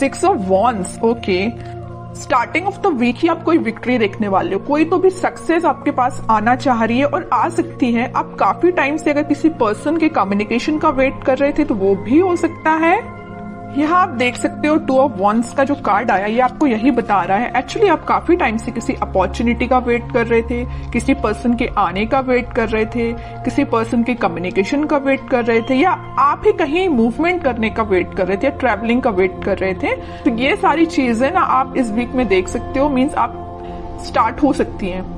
6 of wands, okay. Starting of the week ही आप कोई विक्ट्री देखने वाले हो, कोई तो भी सक्सेस आपके पास आना चाह रही है और आ सकती है। आप काफी टाइम से अगर किसी पर्सन के कम्युनिकेशन का वेट कर रहे थे तो वो भी हो सकता है। यहाँ आप देख सकते हो 2 ऑफ वॉन्ड्स का जो कार्ड आया ये आपको यही बता रहा है एक्चुअली आप काफी टाइम से किसी अपॉर्चुनिटी का वेट कर रहे थे, किसी पर्सन के आने का वेट कर रहे थे, किसी पर्सन के कम्युनिकेशन का वेट कर रहे थे, या आप ही कहीं मूवमेंट करने का वेट कर रहे थे या ट्रैवलिंग का वेट कर रहे थे। तो ये सारी चीजें ना आप इस वीक में देख सकते हो, मीन्स आप स्टार्ट हो सकती हैं।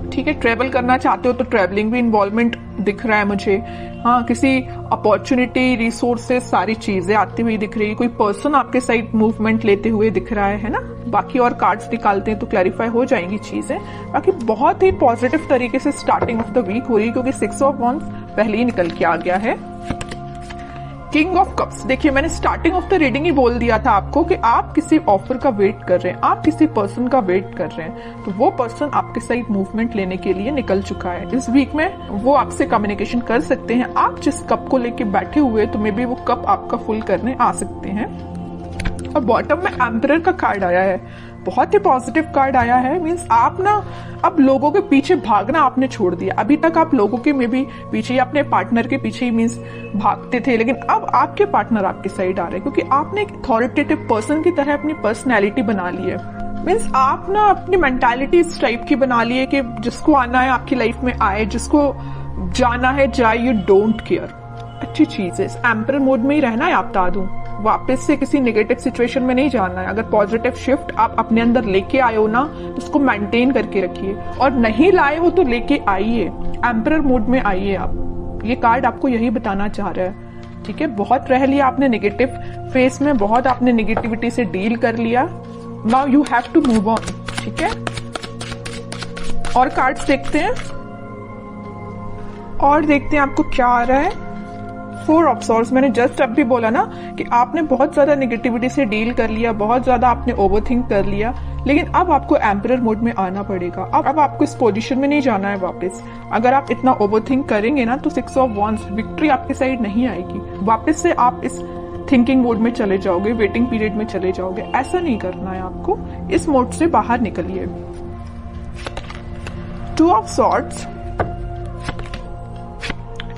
ठीक है, ट्रेवल करना चाहते हो तो ट्रेवलिंग भी इन्वॉल्वमेंट दिख रहा है मुझे। हाँ, किसी अपॉर्चुनिटी, रिसोर्सेस, सारी चीजें आती हुई दिख रही है। कोई पर्सन आपके साइड मूवमेंट लेते हुए दिख रहा है ना। बाकी और कार्ड्स निकालते हैं तो क्लैरिफाई हो जाएंगी चीजें। बाकी बहुत ही पॉजिटिव तरीके से स्टार्टिंग ऑफ द वीक हो रही है क्योंकि 6 ऑफ वॉन्ड्स पहले ही निकल के आ गया है। किंग ऑफ कप्स, देखिए मैंने स्टार्टिंग ऑफ द रीडिंग ही बोल दिया था आपको कि आप किसी ऑफर का वेट कर रहे हैं, आप किसी पर्सन का वेट कर रहे हैं, तो वो पर्सन आपके साइड मूवमेंट लेने के लिए निकल चुका है। इस वीक में वो आपसे कम्युनिकेशन कर सकते हैं। आप जिस कप को लेके बैठे हुए तो मे बी वो कप आपका फुल करने आ सकते हैं। और बॉटम में एम्परर का कार्ड आया है, बहुत ही पॉजिटिव कार्ड आया है। मींस आप ना अब लोगों के पीछे भागना आपने छोड़ दिया। अभी तक आप लोगों के में भी पीछे या अपने पार्टनर के पीछे ही मींस भागते थे, लेकिन अब आपके पार्टनर आपके साइड आ रहे हैं क्योंकि आपने एक अथॉरिटेटिव पर्सन की तरह अपनी पर्सनैलिटी बना ली है। मीन्स आप ना अपनी मेंटालिटी इस टाइप की बना ली है कि जिसको आना है आपकी लाइफ में आए, जिसको जाना है जाए, यू डोंट केयर। अच्छी चीज है, इस एम्परर मोड में ही रहना है। आप बता दूं, वापस से किसी नेगेटिव सिचुएशन में नहीं जाना है। अगर पॉजिटिव शिफ्ट आप अपने अंदर लेके आए हो ना तो उसको मेंटेन करके रखिए, और नहीं लाए हो तो लेके आइए, एम्परर मोड में आइए आप। ये कार्ड आपको यही बताना चाह रहा है। ठीक है, बहुत रह लिया आपने नेगेटिव फेस में, बहुत आपने नेगेटिविटी से डील कर लिया। Now you have to move on. ठीक है, और कार्ड्स देखते हैं और देखते हैं आपको क्या आ रहा है। 4 ऑफ सॉर्ड्स, मैंने जस्ट अब भी बोला ना कि आपने बहुत ज्यादा नेगेटिविटी से डील कर लिया, बहुत ज्यादा आपने ओवरथिंक कर लिया, लेकिन अब आपको एम्परर मोड में आना पड़ेगा। अब आपको इस पोजीशन में नहीं जाना है वापस। अगर आप इतना ओवरथिंक करेंगे ना तो 6 ऑफ वॉन्ड्स, विक्ट्री आपके साइड नहीं आएगी। वापस से आप इस थिंकिंग मोड में चले जाओगे, वेटिंग पीरियड में चले जाओगे। ऐसा नहीं करना है आपको, इस मोड से बाहर निकलिए। 2 of swords,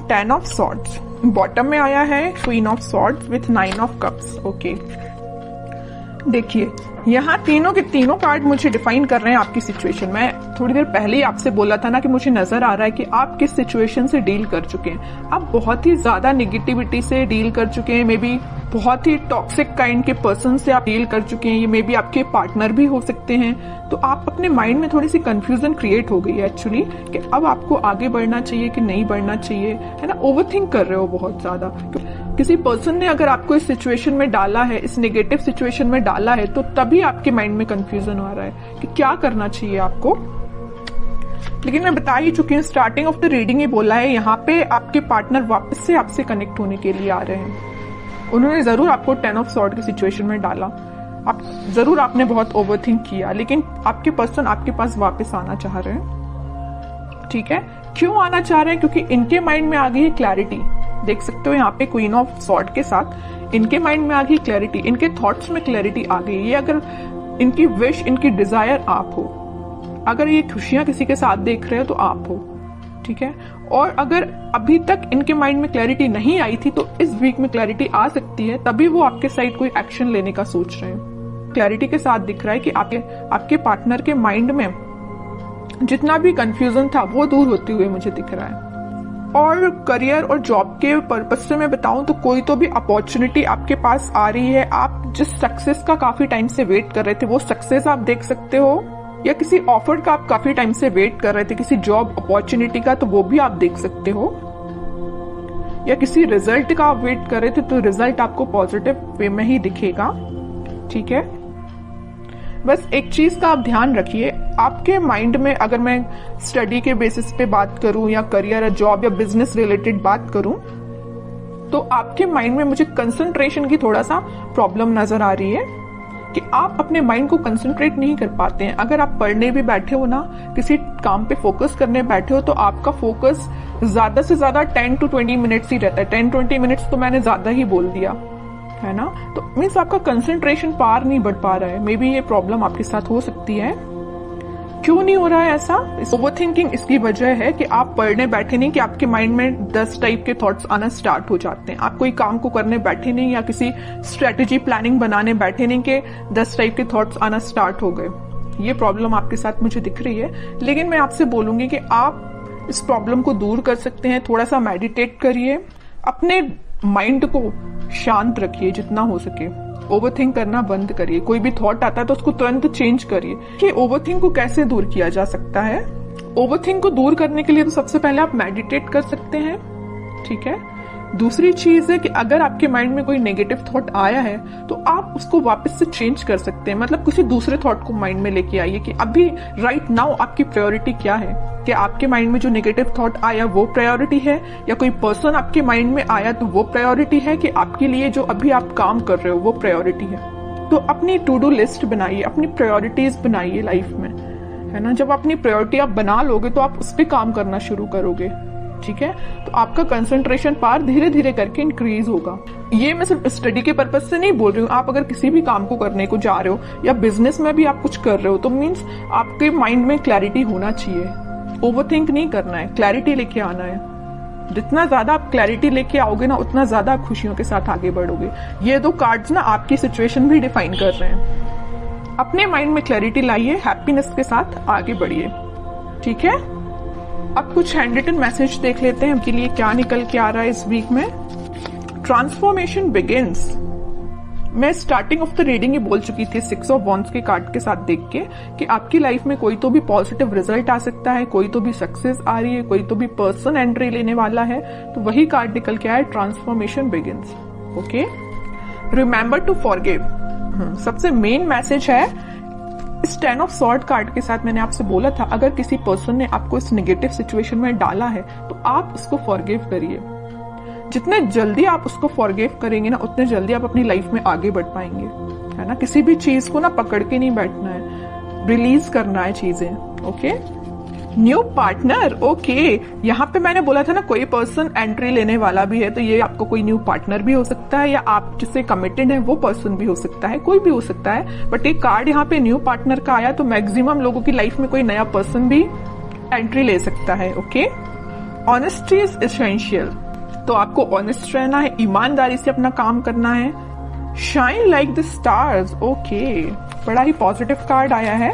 10 of swords, bottom में आया है queen of swords with 9 of cups. Okay, देखिए यहाँ तीनों के तीनों कार्ड मुझे डिफाइन कर रहे हैं आपकी सिचुएशन। मैं थोड़ी देर पहले ही आपसे बोला था ना कि मुझे नजर आ रहा है कि आप किस सिचुएशन से डील कर चुके हैं। आप बहुत ही ज्यादा नेगेटिविटी से डील कर चुके हैं, मे बी बहुत ही टॉक्सिक काइंड के पर्सन से आप डील कर चुके हैं। ये मे बी आपके पार्टनर भी हो सकते हैं। तो आप अपने माइंड में थोड़ी सी कंफ्यूजन क्रिएट हो गई है एक्चुअली कि अब आपको आगे बढ़ना चाहिए कि नहीं बढ़ना चाहिए, है ना। ओवरथिंक कर रहे हो बहुत ज्यादा। किसी पर्सन ने अगर आपको इस सिचुएशन में डाला है, इस नेगेटिव सिचुएशन में डाला है, तो तभी आपके माइंड में कंफ्यूजन आ रहा है कि क्या करना चाहिए आपको। लेकिन मैं बता ही चुकी हूँ, स्टार्टिंग ऑफ द रीडिंग ही बोला है, यहाँ पे आपके पार्टनर वापस से आपसे कनेक्ट होने के लिए आ रहे हैं। उन्होंने जरूर आपको 10 ऑफ सॉर्ड की सिचुएशन में डाला, आपने बहुत ओवरथिंक किया, लेकिन आपके पर्सन आपके पास वापस आना चाह रहे हैं। ठीक है, क्यों आना चाह रहे हैं? क्योंकि इनके माइंड में आ गई है क्लैरिटी। देख सकते हो यहाँ पे क्वीन ऑफ सॉर्ड के साथ इनके माइंड में आ गई क्लैरिटी, इनके थॉट्स में क्लैरिटी आ गई। ये अगर इनकी विश, इनकी डिजायर आप हो, अगर ये खुशियां किसी के साथ देख रहे हो तो आप हो। ठीक है, और अगर अभी तक इनके माइंड में क्लैरिटी नहीं आई थी तो इस वीक में क्लैरिटी आ सकती है, तभी वो आपके साइड कोई एक्शन लेने का सोच रहे हैं। क्लैरिटी के साथ दिख रहा है कि आपके पार्टनर के माइंड में जितना भी कंफ्यूजन था वो दूर होते हुए मुझे दिख रहा है। और करियर और जॉब के पर्पज से मैं बताऊं तो कोई तो भी अपॉर्चुनिटी आपके पास आ रही है। आप जिस सक्सेस का काफी टाइम से वेट कर रहे थे वो सक्सेस आप देख सकते हो, या किसी ऑफर का आप काफी टाइम से वेट कर रहे थे, किसी जॉब अपॉर्चुनिटी का, तो वो भी आप देख सकते हो। या किसी रिजल्ट का आप वेट कर रहे थे तो रिजल्ट आपको पॉजिटिव वे में ही दिखेगा। ठीक है, बस एक चीज का आप ध्यान रखिए, आपके माइंड में, अगर मैं स्टडी के बेसिस पे बात करूं या करियर या जॉब या बिजनेस रिलेटेड बात करूं, तो आपके माइंड में मुझे कंसंट्रेशन की थोड़ा सा प्रॉब्लम नजर आ रही है कि आप अपने माइंड को कंसंट्रेट नहीं कर पाते हैं। अगर आप पढ़ने भी बैठे हो ना, किसी काम पे फोकस करने बैठे हो, तो आपका फोकस ज्यादा से ज्यादा 10 to 20 मिनट्स ही रहता है। 10-20 मिनट्स तो मैंने ज्यादा ही बोल दिया। है ना। तो मीन्स आपका कंसंट्रेशन पार नहीं बढ़ पा रहा है, मे बी ये प्रॉब्लम आपके साथ हो सकती है। क्यों नहीं हो रहा है ऐसा? ओवर थिंकिंग इसकी वजह है कि आप पढ़ने बैठे नहीं कि आपके माइंड में 10 टाइप के थॉट्स आना स्टार्ट हो जाते हैं। आप कोई काम को करने बैठे नहीं या किसी स्ट्रेटेजी प्लानिंग बनाने बैठे नहीं कि 10 टाइप के थॉट्स आना स्टार्ट हो गए। ये प्रॉब्लम आपके साथ मुझे दिख रही है, लेकिन मैं आपसे बोलूंगी कि आप इस प्रॉब्लम को दूर कर सकते हैं। थोड़ा सा मेडिटेट करिए, अपने माइंड को शांत रखिए जितना हो सके, ओवरथिंक करना बंद करिए। कोई भी थॉट आता है तो उसको तुरंत चेंज करिए। कि ओवरथिंक को कैसे दूर किया जा सकता है? ओवरथिंक को दूर करने के लिए तो सबसे पहले आप मेडिटेट कर सकते हैं, ठीक है। दूसरी चीज है कि अगर आपके माइंड में कोई नेगेटिव थॉट आया है तो आप उसको वापस से चेंज कर सकते हैं। मतलब किसी दूसरे थॉट को माइंड में लेके आइए कि अभी राइट नाउ आपकी प्रायोरिटी क्या है। कि आपके माइंड में जो नेगेटिव थॉट आया वो प्रायोरिटी है, या कोई पर्सन आपके माइंड में आया तो वो प्रायोरिटी है, कि आपके लिए जो अभी आप काम कर रहे हो वो प्रायोरिटी है। तो अपनी टू डू लिस्ट बनाइए, अपनी प्रायोरिटीज बनाइए लाइफ में, है ना। जब अपनी प्रायोरिटी आप बना लोगे तो आप उस पर काम करना शुरू करोगे, ठीक है। तो आपका कंसंट्रेशन पावर धीरे धीरे करके इंक्रीज होगा। ये मैं सिर्फ स्टडी के पर्पज से नहीं बोल रही हूँ। आप अगर किसी भी काम को करने को जा रहे हो या बिजनेस में भी आप कुछ कर रहे हो तो मीन्स आपके माइंड में क्लैरिटी होना चाहिए। ओवरथिंक नहीं करना है, क्लैरिटी लेके आना है। जितना ज्यादा आप क्लैरिटी लेके आओगे ना उतना ज्यादा आप खुशियों के साथ आगे बढ़ोगे। ये 2 कार्ड्स ना आपकी सिचुएशन भी डिफाइन कर रहे हैं। अपने माइंड में क्लैरिटी लाइए, हैप्पीनेस के साथ आगे बढ़िए, ठीक है। अब कुछ हैंड रिटन मैसेज देख लेते हैं आपके लिए क्या निकल के आ रहा है इस वीक में। Transformation begins. मैं स्टार्टिंग ऑफ द रीडिंग ही बोल चुकी थी 6 ऑफ वॉन्ड्स के कार्ड के साथ देख के कि आपकी लाइफ में कोई तो भी पॉजिटिव रिजल्ट आ सकता है, कोई तो भी सक्सेस आ रही है, कोई तो भी पर्सन एंट्री लेने वाला है। तो वही कार्ड निकल के आया, transformation begins. Okay, remember to forgive. सबसे मेन मैसेज है इस 10 ऑफ सॉर्ड कार्ड के साथ। मैंने आपसे बोला था अगर किसी पर्सन ने आपको इस नेगेटिव सिचुएशन में डाला है तो आप उसको फॉरगिव करिए। जितने जल्दी आप उसको फॉरगिव करेंगे ना उतने जल्दी आप अपनी लाइफ में आगे बढ़ पाएंगे, है ना। किसी भी चीज को ना पकड़ के नहीं बैठना है, रिलीज करना है चीजें। Okay, new partner. ओके, यहाँ पे मैंने बोला था ना कोई पर्सन एंट्री लेने वाला भी है, तो ये आपको कोई न्यू पार्टनर भी हो सकता है, या आप जिससे कमिटेड है वो पर्सन भी हो सकता है, कोई भी हो सकता है। बट एक कार्ड यहाँ पे न्यू पार्टनर का आया, तो मैक्सिमम लोगों की लाइफ में कोई नया पर्सन भी एंट्री ले सकता है। Okay, honesty is essential. तो आपको ऑनेस्ट रहना है, ईमानदारी से अपना काम करना है। Shine like the stars. Okay, बड़ा ही पॉजिटिव कार्ड आया है।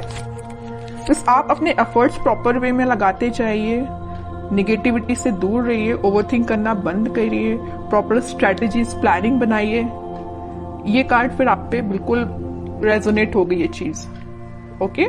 बस आप अपने एफर्ट्स प्रॉपर वे में लगाते जाइए, निगेटिविटी से दूर रहिए, ओवरथिंक करना बंद करिए, प्रॉपर स्ट्रेटेजीज प्लानिंग बनाइए। ये कार्ड फिर आप पे बिल्कुल रेजोनेट होगी ये चीज। ओके।